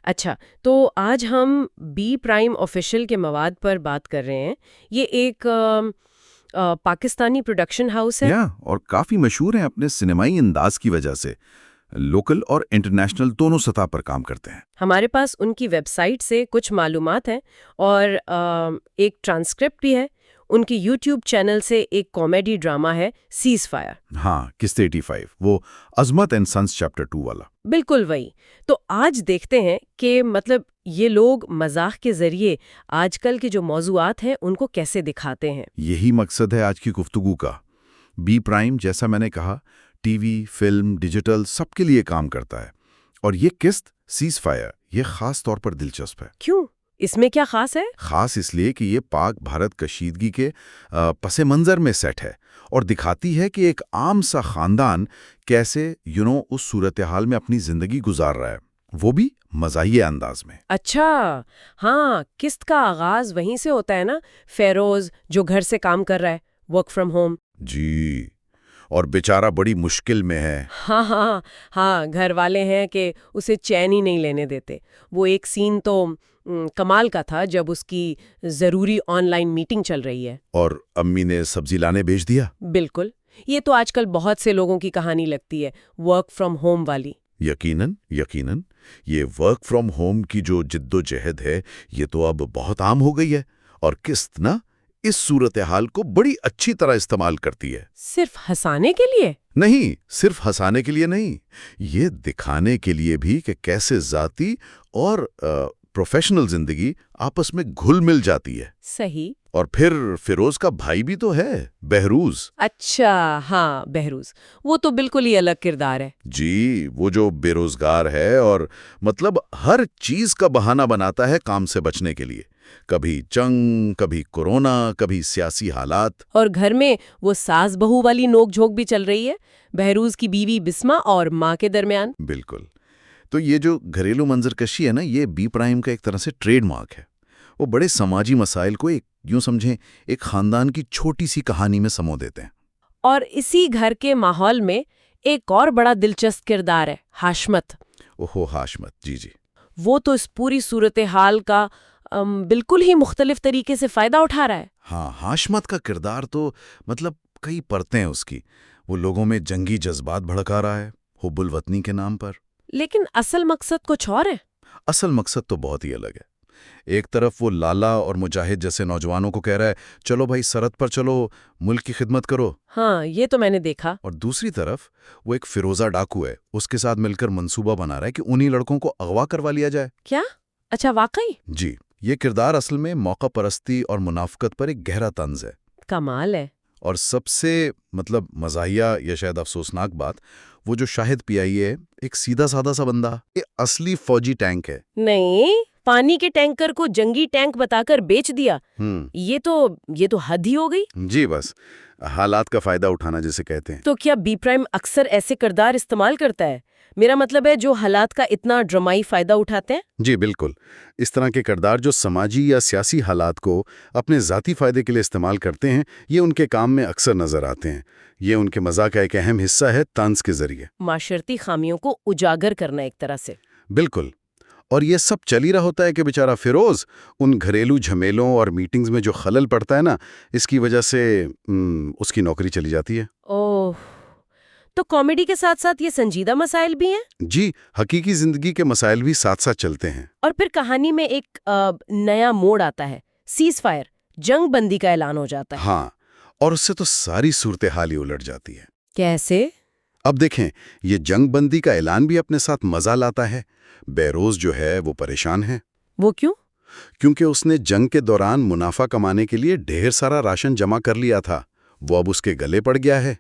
اچھا، تو آج ہم بی پرائم آفیشل کے مواد پر بات کر رہے ہیں۔ یہ ایک پاکستانی پروڈکشن ہاؤس ہے۔ اور کافی مشہور ہیں اپنے سینمائی انداز کی وجہ سے، لوکل اور انٹرنیشنل دونوں سطح پر کام کرتے ہیں۔ ہمارے پاس ان کی ویب سائٹ سے کچھ معلومات ہیں اور ایک ٹرانسکرپٹ بھی ہے۔ ان کی یوٹیوب چینل سے ایک کامیڈی ڈرامہ ہے سیز فائر۔ ہاں، قسط 85، وہ عظمت اینڈ سنس چیپٹر 2 والا۔ بالکل وہی۔ تو آج دیکھتے ہیں کہ یہ لوگ مزاح کے ذریعے آج کل کے جو موضوعات ہیں ان کو کیسے دکھاتے ہیں۔ یہی مقصد ہے آج کی گفتگو کا۔ بی پرائم، جیسا میں نے کہا، ٹی وی، فلم، ڈیجیٹل سب کے لیے کام کرتا ہے، اور یہ قسط سیز فائر یہ خاص طور پر دلچسپ ہے۔ کیوں؟ اس میں کیا خاص ہے؟ خاص اس لیے کہ یہ پاک بھارت کشیدگی کے پس منظر میں سیٹ ہے اور دکھاتی ہے کہ ایک عام سا خاندان کیسے اس صورتحال میں اپنی زندگی گزار رہا ہے، وہ بھی مزاحیہ انداز میں۔ اچھا، ہاں، قسط کا آغاز وہیں سے ہوتا ہے نا، فیروز جو گھر سے کام کر رہا ہے، ورک فرام ہوم۔ جی، اور بیچارہ بڑی مشکل میں ہے۔ ہاں، گھر والے ہیں کہ اسے چین ہی نہیں لینے دیتے۔ وہ ایک سین تو کمال کا تھا جب اس کی ضروری آن لائن میٹنگ چل رہی ہے اور امی نے سبزی لانے بھیج دیا۔ بالکل، یہ تو آج کل بہت سے لوگوں کی کہانی لگتی ہے، ورک فرام ہوم والی۔ یقیناً یہ ورک فرام ہوم کی جو جد و جہد ہے یہ تو اب بہت عام ہو گئی ہے، اور قسط نا اس صورتحال کو بڑی اچھی طرح استعمال کرتی ہے۔ صرف ہنسانے کے لیے؟ نہیں، صرف ہنسانے کے لیے نہیں، یہ دکھانے کے لیے بھی کہ کیسے ذاتی اور پروفیشنل زندگی آپس میں گھل مل جاتی ہے۔ صحیح۔ اور پھر فیروز کا بھائی بھی تو ہے، بہروز۔ اچھا، ہاں، بہروز، وہ تو بالکل ہی الگ کردار ہے۔ جی، وہ جو بے روزگار ہے اور ہر چیز کا بہانہ بناتا ہے کام سے بچنے کے لیے، کبھی جنگ، کبھی کورونا، کبھی سیاسی حالات۔ اور گھر میں وہ ساس بہو والی نوک جھوک بھی چل رہی ہے، بہروز کی بیوی بسمہ اور ماں کے درمیان۔ بالکل۔ تو یہ جو گھریلو منظر کشی ہے نا، یہ بی پرائم کا ایک طرح سے ٹریڈ مارک ہے۔ وہ بڑے سماجی مسائل کو یوں سمجھیں ایک خاندان کی چھوٹی سی کہانی میں سمو دیتے ہیں۔ اور اسی گھر کے ماحول میں ایک اور بڑا دلچسپ کردار ہے، ہاشمت۔ ہاشمت، جی۔ وہ تو اس پوری صورتحال کا بالکل ہی مختلف طریقے سے فائدہ اٹھا رہا ہے۔ ہاں، ہاشمت کا کردار تو کئی پرتیں ہیں اس کی۔ وہ لوگوں میں جنگی جذبات بھڑکا رہا ہے، حب الوطنی کے نام پر۔ لیکن اصل مقصد کچھ اور ہے۔ اصل مقصد تو بہت ہی الگ ہے۔ ایک طرف وہ لالا اور مجاہد جیسے نوجوانوں کو کہہ رہا ہے، چلو بھائی سرحد پر چلو، ملک کی خدمت کرو۔ ہاں، یہ تو میں نے دیکھا۔ اور دوسری طرف وہ ایک فیروزہ ڈاکو ہے، اس کے ساتھ مل کر منصوبہ بنا رہا ہے کہ انہی لڑکوں کو اغوا کروا لیا جائے۔ کیا؟ اچھا، واقعی؟ جی، یہ کردار اصل میں موقع پرستی اور منافقت پر ایک گہرا طنز ہے۔ کمال ہے۔ اور سب سے مزاحیہ یا شاید افسوسناک بات، وہ جو شاہد پی آئی ہے، ایک سیدھا سادہ سا بندہ، یہ اصلی فوجی ٹینک ہے۔ نہیں، پانی کے ٹینکر کو جنگی ٹینک بتا کر بیچ دیا۔ یہ تو حد ہی ہو گئی۔ جی، بس حالات کا فائدہ اٹھانا جسے کہتے ہیں۔ تو کیا بی پرائم اکثر ایسے کردار استعمال کرتا ہے؟ میرا مطلب ہے جو حالات کا اتنا ڈرامائی فائدہ اٹھاتے ہیں۔ جی بالکل، اس طرح کے کردار جو سماجی یا سیاسی حالات کو اپنے ذاتی فائدے کے لیے استعمال کرتے ہیں، یہ ان کے کام میں اکثر نظر آتے ہیں۔ یہ ان کے مزاح کا ایک اہم حصہ ہے، طنز کے ذریعے معاشرتی خامیوں کو اجاگر کرنا ایک طرح سے۔ بالکل۔ اور یہ سب چل ہی رہا ہوتا ہے کہ بیچارہ فیروز ان گھریلو جھمیلوں اور میٹنگز میں جو خلل پڑتا ہے نا، اس کی وجہ سے اس کی نوکری چلی جاتی ہے۔ اوہ، تو کامیڈی کے ساتھ ساتھ یہ سنجیدہ مسائل بھی ہیں؟ جی، حقیقی زندگی کے مسائل بھی ساتھ ساتھ چلتے ہیں۔ اور پھر کہانی میں ایک نیا موڑ آتا ہے، سیز فائر، جنگ بندی کا اعلان ہو جاتا ہے۔ ہاں، اور اس سے تو ساری صورتحال ہی الٹ جاتی ہے۔ کیسے؟ اب دیکھیں، یہ جنگ بندی کا اعلان بھی اپنے ساتھ مزہ لاتا ہے۔ بہروز جو ہے وہ پریشان ہے۔ وہ کیوں؟ کیونکہ اس نے جنگ کے دوران منافع کمانے کے لیے ڈھیر سارا راشن جمع کر لیا تھا، وہ اب اس کے گلے پڑ گیا ہے۔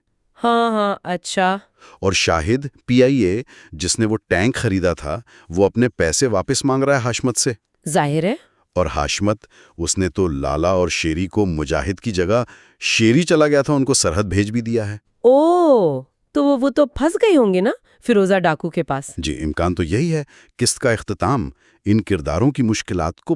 ہاں، اچھا۔ اور شاہد پی آئی اے، جس نے وہ ٹینک خریدا تھا، وہ اپنے پیسے واپس مانگ رہا ہے ہاشمت سے۔ ظاہر ہے۔ اور ہاشمت، اس نے تو لالا اور شیری کو مجاہد کی جگہ شیری چلا گیا تھا، ان کو سرحد بھیج بھی دیا ہے۔ اوہ، تو وہ تو پھنس گئی ہوں گے نا فیروزہ ڈاکو کے پاس۔ جی، امکان تو یہی ہے۔ قسط کا اختتام ان کرداروں کی مشکلات کو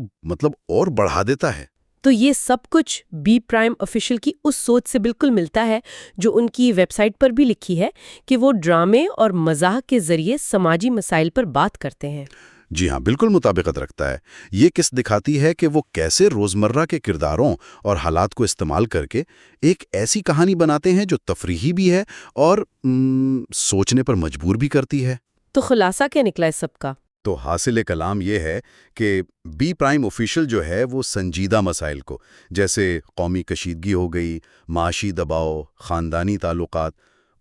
اور بڑھا دیتا ہے۔ تو یہ سب کچھ بی پرائم آفیشل کی اس سوچ سے بالکل ملتا ہے جو ان کی ویب سائٹ پر بھی لکھی ہے کہ وہ ڈرامے اور مزاح کے ذریعے سماجی مسائل پر بات کرتے ہیں۔ جی ہاں، بالکل مطابقت رکھتا ہے۔ یہ قص دکھاتی ہے کہ وہ کیسے روزمرہ کے کرداروں اور حالات کو استعمال کر کے ایک ایسی کہانی بناتے ہیں جو تفریحی بھی ہے اور سوچنے پر مجبور بھی کرتی ہے۔ تو خلاصہ کیا نکلا اس سب کا؟ تو حاصل کلام یہ ہے کہ بی پرائم آفیشل جو ہے وہ سنجیدہ مسائل کو، جیسے قومی کشیدگی ہو گئی، معاشی دباؤ، خاندانی تعلقات،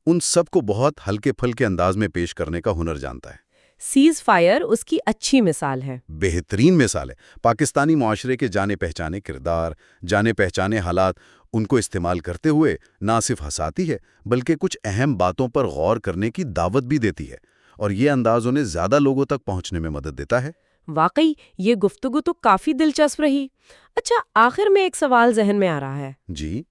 ان سب کو بہت ہلکے پھلکے انداز میں پیش کرنے کا ہنر جانتا ہے۔ سیز فائر اس کی اچھی مثال ہے۔ بہترین مثال ہے۔ پاکستانی معاشرے کے جانے پہچانے کردار، جانے پہچانے حالات، ان کو استعمال کرتے ہوئے نہ صرف ہنساتی ہے بلکہ کچھ اہم باتوں پر غور کرنے کی دعوت بھی دیتی ہے، اور یہ انداز انہیں زیادہ لوگوں تک پہنچنے میں مدد دیتا ہے۔ واقعی یہ گفتگو تو کافی دلچسپ رہی۔ اچھا، آخر میں ایک سوال ذہن میں آ رہا ہے جی،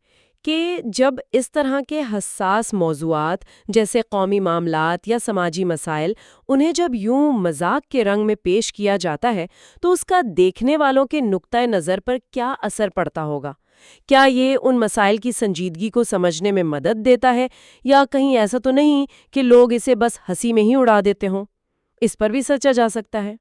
کہ جب اس طرح کے حساس موضوعات جیسے قومی معاملات یا سماجی مسائل انہیں جب یوں مذاق کے رنگ میں پیش کیا جاتا ہے تو اس کا دیکھنے والوں کے نقطۂ نظر پر کیا اثر پڑتا ہوگا؟ کیا یہ ان مسائل کی سنجیدگی کو سمجھنے میں مدد دیتا ہے، یا کہیں ایسا تو نہیں کہ لوگ اسے بس ہنسی میں ہی اڑا دیتے ہوں؟ اس پر بھی سوچا جا سکتا ہے۔